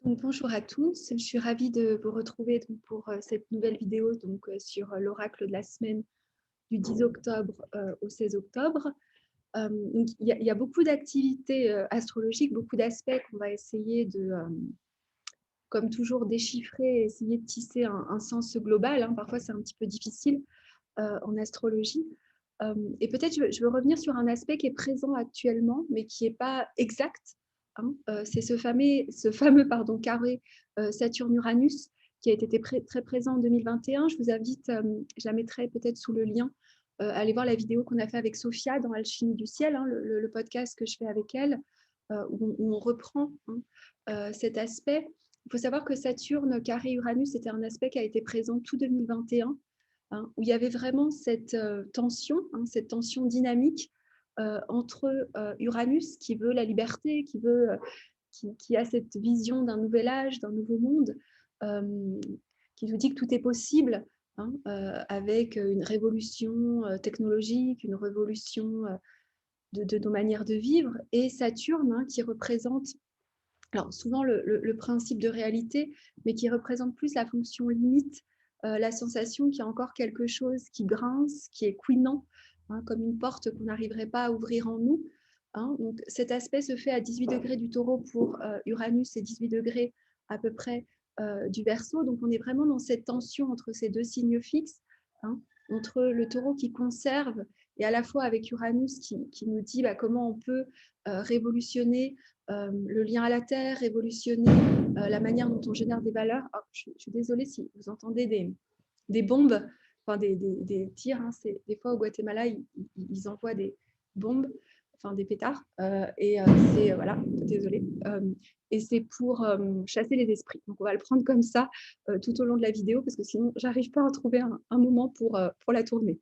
Donc, bonjour à tous, je suis ravie de vous retrouver pour cette nouvelle vidéo sur l'oracle de la semaine du 10 octobre au 16 octobre. Il y a beaucoup d'activités astrologiques, beaucoup d'aspects qu'on va essayer comme toujours, déchiffrer et essayer de tisser un sens global. Parfois, c'est un petit peu difficile en astrologie. Et peut-être je veux revenir sur un aspect qui est présent actuellement, mais qui n'est pas exact. C'est ce fameux carré Saturne-Uranus qui a été très présent en 2021. Je vous invite, je la mettrai peut-être sous le lien, à aller voir la vidéo qu'on a fait avec Sophia dans Alchimie du ciel, le podcast que je fais avec elle, où on reprend cet aspect. Il faut savoir que Saturne carré Uranus était un aspect qui a été présent tout 2021, où il y avait vraiment cette cette tension dynamique entre Uranus qui veut la liberté, qui a cette vision d'un nouvel âge, d'un nouveau monde, qui nous dit que tout est possible, avec une révolution technologique, une révolution de nos manières de vivre, et Saturne qui représente alors souvent le principe de réalité, mais qui représente plus la fonction limite, la sensation qu'il y a encore quelque chose qui grince, qui est couinant, comme une porte qu'on n'arriverait pas à ouvrir en nous. Donc cet aspect se fait à 18 degrés du taureau pour Uranus et 18 degrés à peu près du Verseau. Donc on est vraiment dans cette tension entre ces deux signes fixes, entre le taureau qui conserve et à la fois avec Uranus qui nous dit comment on peut révolutionner le lien à la terre, révolutionner la manière dont on génère des valeurs. Oh, je suis désolée si vous entendez des bombes, enfin des tirs. Des fois au Guatemala, ils envoient des bombes, enfin des pétards. C'est, voilà, désolée. Et c'est pour chasser les esprits. Donc on va le prendre comme ça tout au long de la vidéo, parce que sinon, j'arrive pas à trouver un moment pour la tourner.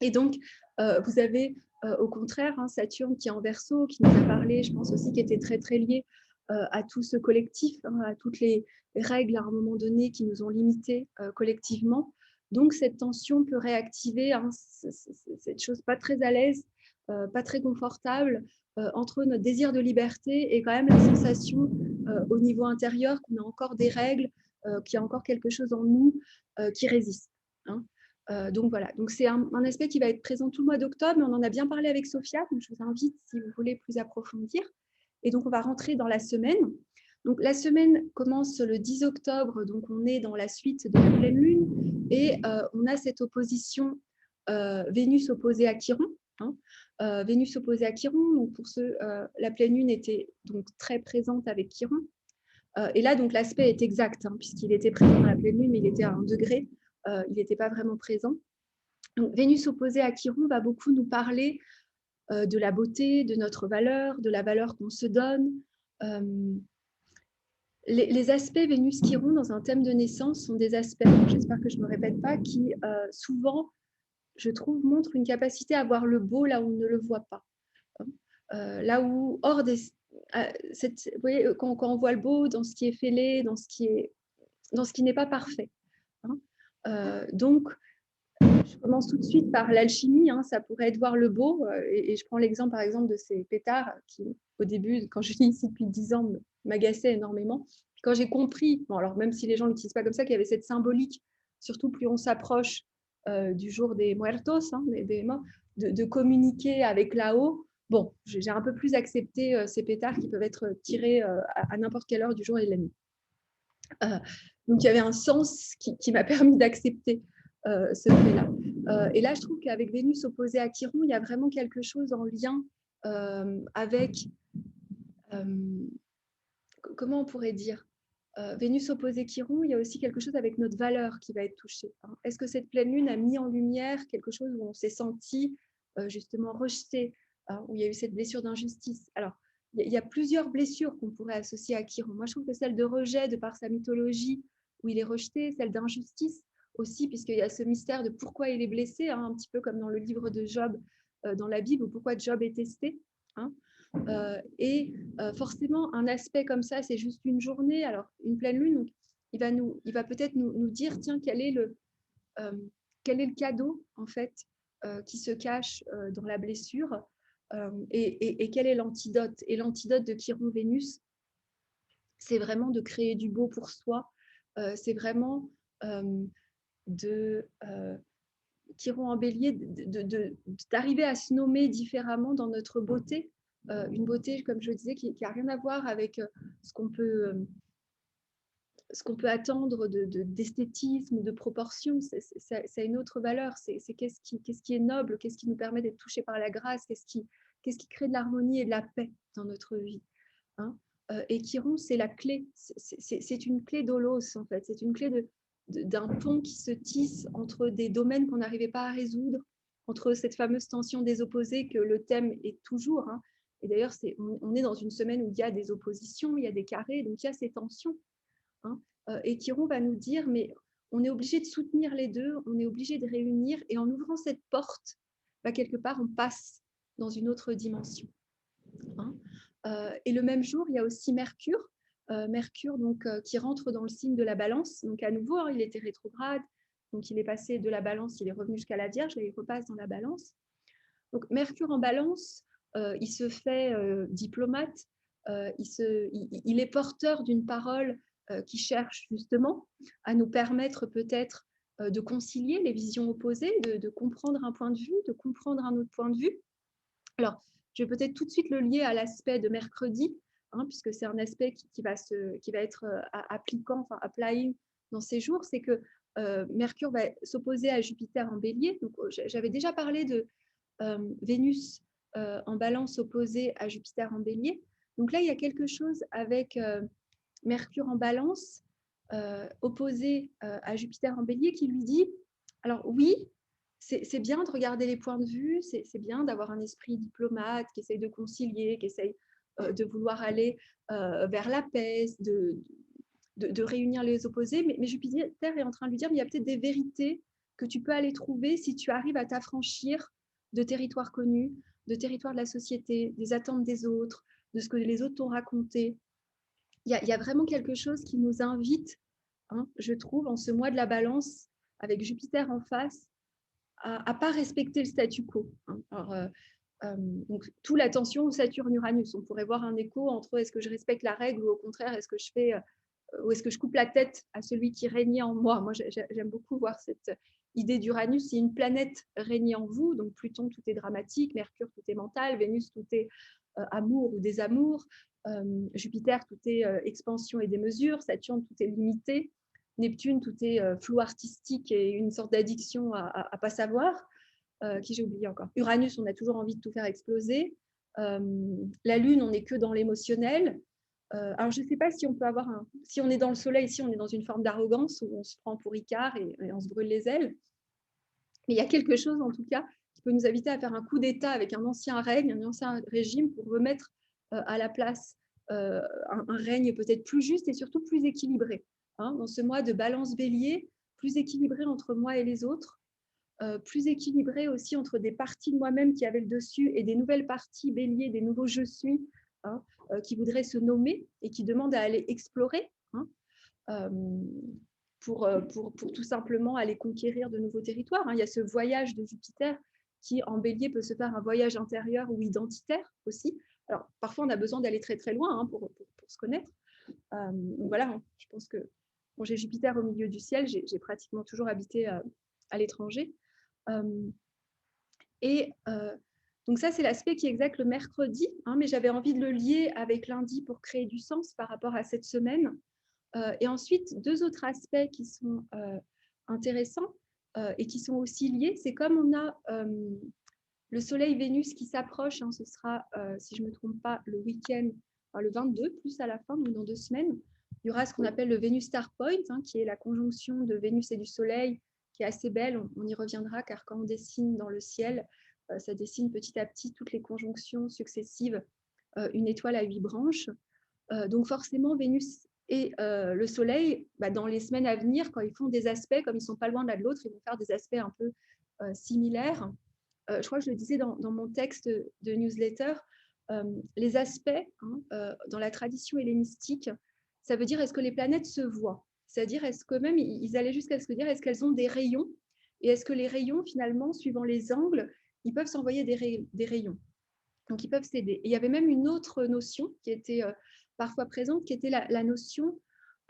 Et donc, vous avez au contraire Saturne qui est en Verseau, qui nous a parlé, je pense aussi, qui était très très lié à tout ce collectif, à toutes les règles à un moment donné qui nous ont limités collectivement. Donc cette tension peut réactiver cette chose pas très à l'aise, pas très confortable, entre notre désir de liberté et quand même la sensation au niveau intérieur qu'on a encore des règles, qu'il y a encore quelque chose en nous qui résiste. Donc voilà, donc c'est un aspect qui va être présent tout le mois d'octobre, mais on en a bien parlé avec Sophia, donc je vous invite si vous voulez plus approfondir. Et donc on va rentrer dans la semaine. Donc la semaine commence le 10 octobre, donc on est dans la suite de la pleine lune, et on a cette opposition Vénus opposée à Chiron. Vénus opposée à Chiron, donc pour ceux, la pleine lune était donc très présente avec Chiron. Et là, donc l'aspect est exact, puisqu'il était présent dans la pleine lune, mais il était à 1 degré. Il n'était pas vraiment présent. Donc, Vénus opposée à Chiron va beaucoup nous parler de la beauté, de notre valeur, de la valeur qu'on se donne. Les aspects Vénus-Chiron dans un thème de naissance sont des aspects, j'espère que je ne me répète pas, qui souvent, je trouve, montrent une capacité à voir le beau là où on ne le voit pas. Là où, hors des... vous voyez, quand on voit le beau dans ce qui est fêlé, dans ce qui n'est pas parfait. Donc, je commence tout de suite par l'alchimie, ça pourrait être voir le beau, et je prends l'exemple par exemple de ces pétards qui, au début, quand je vis ici depuis 10 ans, m'agaçaient énormément. Quand j'ai compris, bon, alors même si les gens ne l'utilisent pas comme ça, qu'il y avait cette symbolique, surtout plus on s'approche du jour des muertos, des morts, de communiquer avec là-haut, bon, j'ai un peu plus accepté ces pétards qui peuvent être tirés à n'importe quelle heure du jour et de la nuit. Donc il y avait un sens qui m'a permis d'accepter ce fait-là. Et là, je trouve qu'avec Vénus opposée à Chiron, il y a vraiment quelque chose en lien avec, comment on pourrait dire, Vénus opposée Chiron, il y a aussi quelque chose avec notre valeur qui va être touchée. Est-ce que cette pleine lune a mis en lumière quelque chose où on s'est senti justement rejeté, où il y a eu cette blessure d'injustice? Alors, il y a plusieurs blessures qu'on pourrait associer à Chiron. Moi, je trouve que celle de rejet, de par sa mythologie, où il est rejeté, celle d'injustice aussi, puisqu'il y a ce mystère de pourquoi il est blessé, un petit peu comme dans le livre de Job dans la Bible, ou pourquoi Job est testé. Et forcément, un aspect comme ça, c'est juste une journée. Alors, une pleine lune, donc, il va peut-être nous dire, tiens, quel est le cadeau, en fait, qui se cache dans la blessure, et quel est l'antidote. Et l'antidote de Chiron-Vénus, c'est vraiment de créer du beau pour soi, c'est vraiment Chiron en Bélier, d'arriver à se nommer différemment dans notre beauté, une beauté, comme je disais, qui n'a rien à voir avec ce qu'on peut, attendre d'esthétisme, de proportion. Ça a une autre valeur. C'est qu'est-ce qui est noble, qu'est-ce qui nous permet d'être touchés par la grâce, qu'est-ce qui crée de l'harmonie et de la paix dans notre vie. Hein. Et Chiron, c'est la clé. C'est une clé d'Holos, en fait. C'est une clé d'un pont qui se tisse entre des domaines qu'on n'arrivait pas à résoudre, entre cette fameuse tension des opposés que le thème est toujours. Hein. Et d'ailleurs, on est dans une semaine où il y a des oppositions, il y a des carrés, donc il y a ces tensions. Hein. Et Chiron va nous dire, mais on est obligé de soutenir les deux, on est obligé de réunir, et en ouvrant cette porte, quelque part, on passe dans une autre dimension. Hein. Et le même jour, il y a aussi Mercure, donc, qui rentre dans le signe de la Balance. Donc à nouveau, hein, il était rétrograde, donc il est passé de la Balance, il est revenu jusqu'à la Vierge, là il repasse dans la Balance. Donc Mercure en Balance, il se fait diplomate, il est porteur d'une parole qui cherche justement à nous permettre peut-être de concilier les visions opposées, de comprendre un point de vue, de comprendre un autre point de vue. Alors, je vais peut-être tout de suite le lier à l'aspect de mercredi, hein, puisque c'est un aspect qui va être applying dans ces jours, c'est que Mercure va s'opposer à Jupiter en Bélier. Donc, j'avais déjà parlé de Vénus en Balance opposée à Jupiter en Bélier. Donc là, il y a quelque chose avec Mercure en Balance opposé à Jupiter en Bélier qui lui dit, alors oui, c'est bien de regarder les points de vue, c'est bien d'avoir un esprit diplomate qui essaye de concilier, qui essaye de vouloir aller vers la paix, de réunir les opposés, mais Jupiter est en train de lui dire, mais il y a peut-être des vérités que tu peux aller trouver si tu arrives à t'affranchir de territoires connus, de territoires de la société, des attentes des autres, de ce que les autres t'ont raconté. Il y a vraiment quelque chose qui nous invite, hein, je trouve, en ce mois de la Balance, avec Jupiter en face, à ne pas respecter le statu quo. Hein. Alors, donc, tout l'attention Saturne-Uranus. On pourrait voir un écho entre est-ce que je respecte la règle ou au contraire, est-ce que je fais ou est-ce que je coupe la tête à celui qui régnait en moi. Moi, j'aime beaucoup voir cette idée d'Uranus. Si une planète régnait en vous, donc Pluton, tout est dramatique, Mercure, tout est mental, Vénus, tout est amour ou désamour, Jupiter, tout est expansion et démesure, Saturne, tout est limité, Neptune, tout est flou artistique et une sorte d'addiction à pas savoir. Qui j'ai oublié encore. Uranus, on a toujours envie de tout faire exploser. La Lune, on n'est que dans l'émotionnel. Alors, je ne sais pas si on peut avoir si on est dans le soleil, ici, on est dans une forme d'arrogance où on se prend pour Icare et on se brûle les ailes. Mais il y a quelque chose, en tout cas, qui peut nous inviter à faire un coup d'État avec un ancien règne, un ancien régime pour remettre à la place un règne peut-être plus juste et surtout plus équilibré. Hein, dans ce mois de Balance Bélier, plus équilibré entre moi et les autres, plus équilibré aussi entre des parties de moi-même qui avaient le dessus et des nouvelles parties Bélier, des nouveaux je suis, hein, qui voudraient se nommer et qui demandent à aller explorer, hein, pour tout simplement aller conquérir de nouveaux territoires. Hein. Il y a ce voyage de Jupiter qui, en Bélier, peut se faire un voyage intérieur ou identitaire aussi. Alors, parfois, on a besoin d'aller très, très loin, hein, pour se connaître. Donc voilà, je pense que bon, j'ai Jupiter au milieu du ciel, j'ai pratiquement toujours habité à l'étranger. Et donc ça, c'est l'aspect qui exacte le mercredi, hein, mais j'avais envie de le lier avec lundi pour créer du sens par rapport à cette semaine. Et ensuite, deux autres aspects qui sont intéressants et qui sont aussi liés, c'est comme on a le Soleil-Vénus qui s'approche, hein, ce sera, si je ne me trompe pas, le week-end, le 22, plus à la fin, donc dans 2 semaines, il y aura ce qu'on appelle le Vénus Star Point, hein, qui est la conjonction de Vénus et du Soleil, qui est assez belle, on y reviendra, car quand on dessine dans le ciel, ça dessine petit à petit toutes les conjonctions successives, une étoile à 8 branches. Donc forcément, Vénus et le Soleil, dans les semaines à venir, quand ils font des aspects, comme ils ne sont pas loin l'un de l'autre, ils vont faire des aspects un peu similaires. Je crois que je le disais dans mon texte de newsletter, les aspects, hein, dans la tradition hellénistique, ça veut dire est-ce que les planètes se voient? C'est-à-dire est-ce que même, ils allaient jusqu'à se dire est-ce qu'elles ont des rayons? Et est-ce que les rayons, finalement, suivant les angles, ils peuvent s'envoyer des rayons? Donc, ils peuvent s'aider. Et il y avait même une autre notion qui était parfois présente, qui était la notion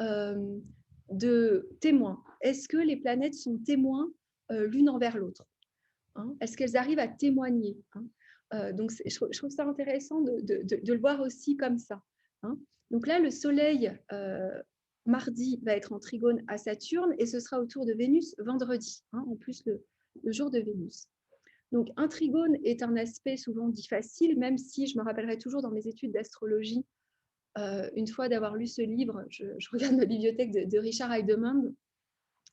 de témoin. Est-ce que les planètes sont témoins l'une envers l'autre, hein? Est-ce qu'elles arrivent à témoigner, hein? Donc, je trouve ça intéressant de le voir aussi comme ça, hein. Donc là, le Soleil, mardi, va être en trigone à Saturne et ce sera autour de Vénus vendredi, hein, en plus le jour de Vénus. Donc, un trigone est un aspect souvent dit facile, même si je me rappellerai toujours dans mes études d'astrologie, une fois d'avoir lu ce livre, je regarde ma bibliothèque de Richard Heidemund,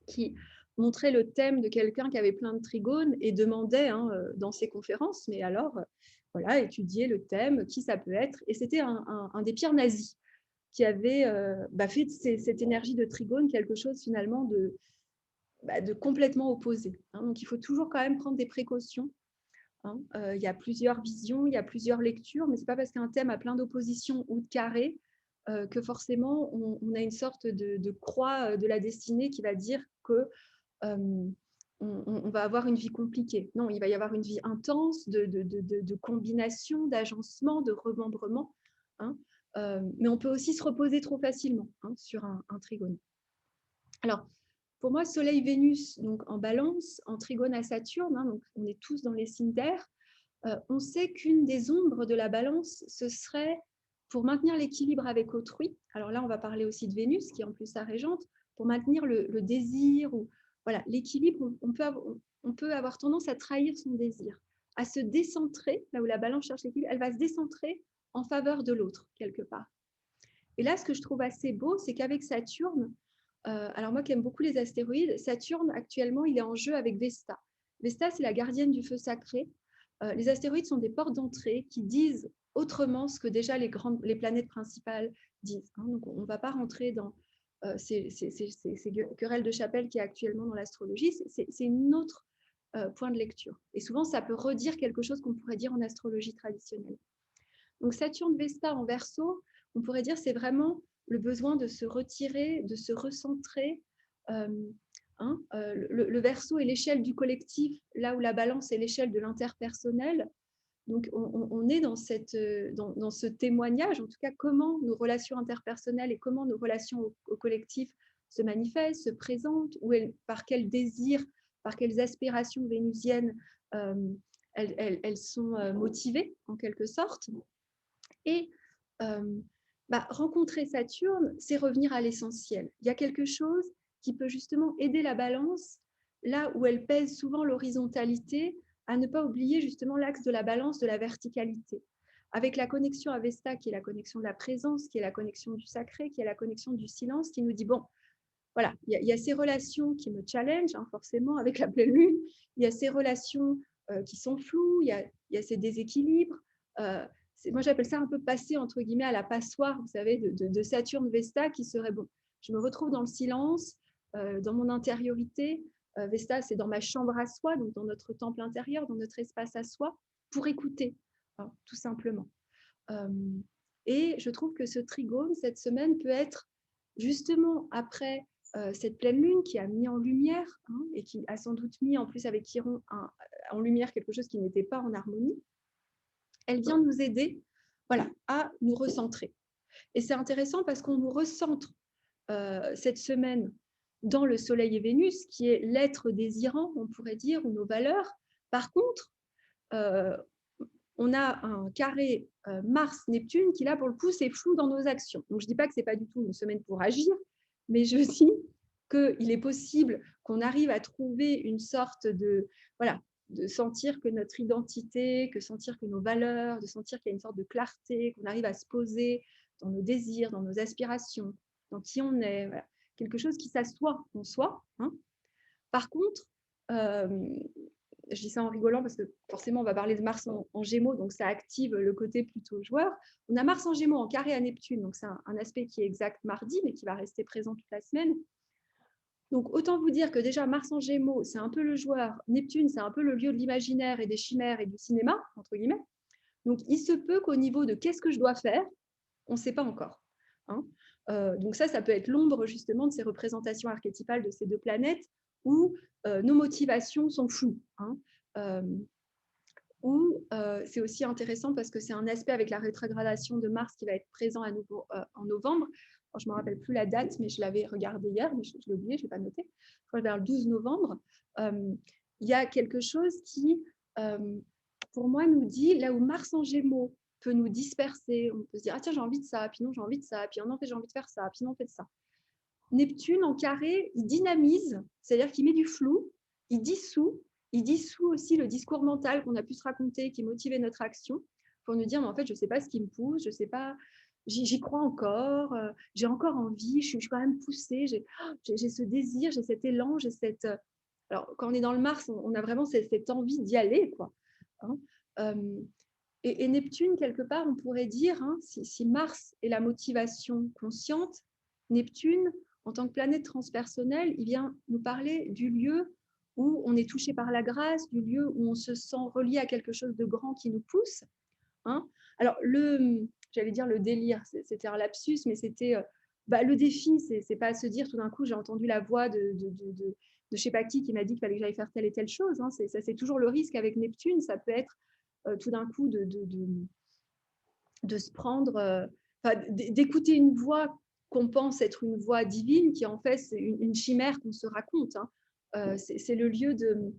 qui montrait le thème de quelqu'un qui avait plein de trigones et demandait dans ses conférences, mais alors, voilà, étudier le thème, qui ça peut être. Et c'était un des pires nazis qui avait fait de cette énergie de trigone quelque chose finalement de complètement opposé, hein. Donc, il faut toujours quand même prendre des précautions, hein. Il y a plusieurs visions, il y a plusieurs lectures, mais ce n'est pas parce qu'un thème a plein d'oppositions ou de carrés que forcément on a une sorte de croix de la destinée qui va dire que on va avoir une vie compliquée. Non, il va y avoir une vie intense de combination, d'agencement, de remembrement, hein. Mais on peut aussi se reposer trop facilement, hein, sur un trigone. Alors, pour moi, Soleil-Vénus, donc en balance, en trigone à Saturne, hein, donc on est tous dans les signes d'air, on sait qu'une des ombres de la balance, ce serait pour maintenir l'équilibre avec autrui. Alors là, on va parler aussi de Vénus, qui est en plus sa régente, pour maintenir le désir, ou voilà, l'équilibre. On peut avoir tendance à trahir son désir, à se décentrer, là où la balance cherche l'équilibre, elle va se décentrer en faveur de l'autre, quelque part. Et là, ce que je trouve assez beau, c'est qu'avec Saturne, alors moi qui aime beaucoup les astéroïdes, Saturne, actuellement, il est en jeu avec Vesta. Vesta, c'est la gardienne du feu sacré. Les astéroïdes sont des portes d'entrée qui disent autrement ce que déjà les planètes principales disent, hein. Donc, on ne va pas rentrer dans ces querelles de chapelle qui est actuellement dans l'astrologie. C'est une autre point de lecture. Et souvent, ça peut redire quelque chose qu'on pourrait dire en astrologie traditionnelle. Donc, Saturne-Vesta en Verseau, on pourrait dire c'est vraiment le besoin de se retirer, de se recentrer. Le Verseau est l'échelle du collectif, là où la balance est l'échelle de l'interpersonnel. Donc, on est dans ce témoignage, en tout cas, comment nos relations interpersonnelles et comment nos relations au collectif se manifestent, se présentent, par quel désir, par quelles aspirations vénusiennes elles sont motivées, en quelque sorte. Et rencontrer Saturne, c'est revenir à l'essentiel. Il y a quelque chose qui peut justement aider la balance, là où elle pèse souvent l'horizontalité, à ne pas oublier justement l'axe de la balance, de la verticalité. Avec la connexion à Vesta, qui est la connexion de la présence, qui est la connexion du sacré, qui est la connexion du silence, qui nous dit, bon, voilà, il y a ces relations qui me challenge, hein, forcément, avec la pleine lune. Il y a ces relations qui sont floues, il y a ces déséquilibres. Moi, j'appelle ça un peu passer, entre guillemets, à la passoire, vous savez, de Saturne-Vesta, qui serait, bon, je me retrouve dans le silence, dans mon intériorité. Vesta, c'est dans ma chambre à soi, donc dans notre temple intérieur, dans notre espace à soi, pour écouter, hein, tout simplement. Et je trouve que ce trigone, cette semaine, peut être justement après cette pleine lune qui a mis en lumière, hein, et qui a sans doute mis en plus avec Chiron en lumière quelque chose qui n'était pas en harmonie. Elle vient nous aider, voilà, à nous recentrer. Et c'est intéressant parce qu'on nous recentre cette semaine dans le Soleil et Vénus, qui est l'être désirant, on pourrait dire, ou nos valeurs. Par contre, on a un carré Mars-Neptune qui, là, pour le coup, c'est flou dans nos actions. Donc, je ne dis pas que ce n'est pas du tout une semaine pour agir, mais je dis qu'il est possible qu'on arrive à trouver une sorte de sentir que notre identité, que sentir que nos valeurs, de sentir qu'il y a une sorte de clarté, qu'on arrive à se poser dans nos désirs, dans nos aspirations, dans qui on est, voilà. Quelque chose qui s'assoit en soi, hein. Par contre, je dis ça en rigolant parce que forcément, on va parler de Mars en Gémeaux, donc ça active le côté plutôt joueur. On a Mars en Gémeaux en carré à Neptune, donc c'est un aspect qui est exact mardi, mais qui va rester présent toute la semaine. Donc, autant vous dire que déjà, Mars en Gémeaux, c'est un peu le joueur. Neptune, c'est un peu le lieu de l'imaginaire et des chimères et du cinéma, entre guillemets. Donc, il se peut qu'au niveau de qu'est-ce que je dois faire, on ne sait pas encore, hein. Donc ça peut être l'ombre justement de ces représentations archétypales de ces deux planètes où nos motivations sont floues, hein. où c'est aussi intéressant parce que c'est un aspect avec la rétrogradation de Mars qui va être présent à nouveau en novembre. Alors, je ne me rappelle plus la date, mais je l'avais regardé hier, mais je l'ai oublié, je ne l'ai pas noté. Je crois vers le 12 novembre. Il y a quelque chose qui, pour moi, nous dit, là où Mars en Gémeaux peut nous disperser, on peut se dire, ah tiens, j'ai envie de ça, puis non, j'ai envie de ça, puis non, en fait, j'ai envie de faire ça, puis non, en fait, ça. Neptune, en carré, il dynamise, c'est-à-dire qu'il met du flou, il dissout aussi le discours mental qu'on a pu se raconter, qui motivait notre action, pour nous dire, mais en fait, je ne sais pas ce qui me pousse, je ne sais pas, j'y crois encore, j'ai encore envie, je suis quand même poussée, j'ai ce désir, j'ai cet élan, j'ai cette... Alors, quand on est dans le Mars, on a vraiment cette envie d'y aller, quoi. Hein, et Neptune, quelque part, on pourrait dire, hein, si Mars est la motivation consciente, Neptune, en tant que planète transpersonnelle, il vient nous parler du lieu où on est touché par la grâce, du lieu où on se sent relié à quelque chose de grand qui nous pousse. Hein. Alors, j'allais dire le délire, c'était un lapsus, mais c'était le défi, c'est pas à se dire tout d'un coup, j'ai entendu la voix de je sais pas qui m'a dit qu'il fallait que j'aille faire telle et telle chose. Hein. C'est toujours le risque avec Neptune, ça peut être tout d'un coup de se prendre, d'écouter une voix qu'on pense être une voix divine, qui en fait c'est une chimère qu'on se raconte. Hein. C'est le lieu de,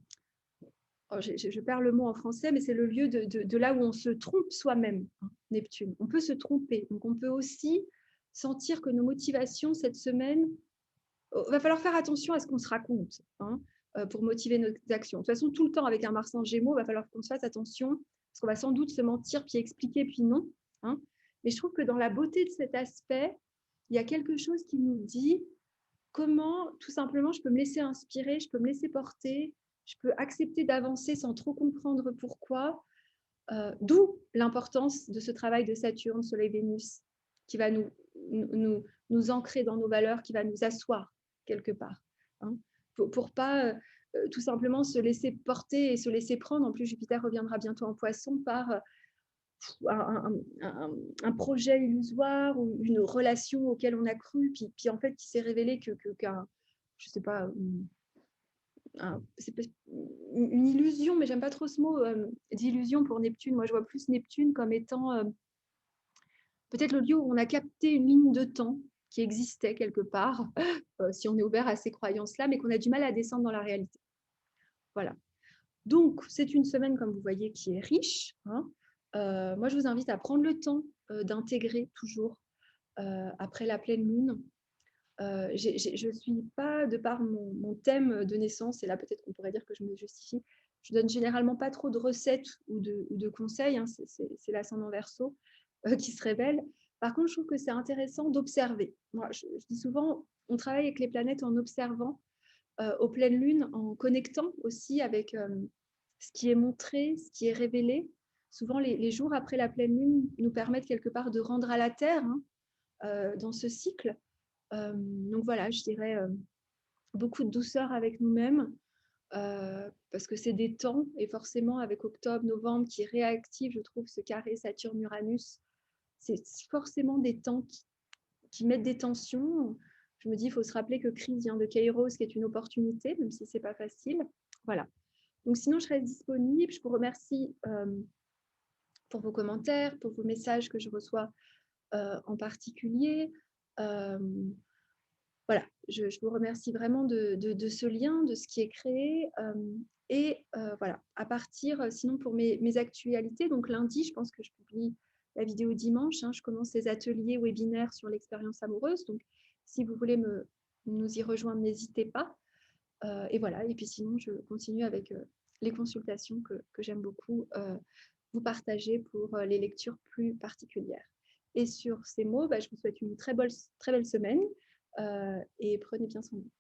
oh, je perds le mot en français, mais c'est le lieu de là où on se trompe soi-même, hein, Neptune. On peut se tromper, donc on peut aussi sentir que nos motivations cette semaine, va falloir faire attention à ce qu'on se raconte, hein, pour motiver nos actions. De toute façon, tout le temps avec un Mars en Gémeaux, il va falloir qu'on se fasse attention, parce qu'on va sans doute se mentir, puis expliquer, puis non. Hein. Mais je trouve que dans la beauté de cet aspect, il y a quelque chose qui nous dit comment, tout simplement, je peux me laisser inspirer, je peux me laisser porter, je peux accepter d'avancer sans trop comprendre pourquoi. D'où l'importance de ce travail de Saturne, Soleil, Vénus, qui va nous ancrer dans nos valeurs, qui va nous asseoir quelque part. Hein, pour pas tout simplement se laisser porter et se laisser prendre. En plus, Jupiter reviendra bientôt en Poisson par un projet illusoire ou une relation auquel on a cru, puis en fait, qui s'est révélé qu'un, je sais pas, c'est une illusion, mais j'aime pas trop ce mot d'illusion pour Neptune. Moi, je vois plus Neptune comme étant peut-être le lieu où on a capté une ligne de temps qui existait quelque part, si on est ouvert à ces croyances-là, mais qu'on a du mal à descendre dans la réalité. Voilà. Donc, c'est une semaine, comme vous voyez, qui est riche. Hein. Moi, je vous invite à prendre le temps d'intégrer toujours, après la pleine lune. Je ne suis pas, de par mon thème de naissance, et là peut-être qu'on pourrait dire que je me justifie, je donne généralement pas trop de recettes ou de conseils, hein, c'est l'ascendant Verseau qui se révèle. Par contre, je trouve que c'est intéressant d'observer. Moi, je dis souvent, on travaille avec les planètes en observant, aux pleines lunes, en connectant aussi avec ce qui est montré, ce qui est révélé. Souvent, les jours après la pleine lune nous permettent quelque part de rendre à la Terre, hein, dans ce cycle. Donc voilà, je dirais beaucoup de douceur avec nous-mêmes, parce que c'est des temps, et forcément avec octobre, novembre qui réactive, je trouve, ce carré Saturne-Uranus, c'est forcément des temps qui mettent des tensions. Je me dis, il faut se rappeler que crise vient de Kairos, qui est une opportunité, même si ce n'est pas facile. Voilà. Donc sinon, je reste disponible. Je vous remercie pour vos commentaires, pour vos messages que je reçois en particulier. Voilà, je vous remercie vraiment de ce lien, de ce qui est créé. Et voilà, à partir, sinon pour mes actualités, donc lundi, je pense que je publie la vidéo dimanche. Hein, je commence les ateliers webinaires sur l'expérience amoureuse. Donc, si vous voulez nous y rejoindre, n'hésitez pas. Et voilà, et puis sinon, je continue avec les consultations que j'aime beaucoup vous partager pour les lectures plus particulières. Et sur ces mots, je vous souhaite une très belle semaine et prenez bien soin de vous.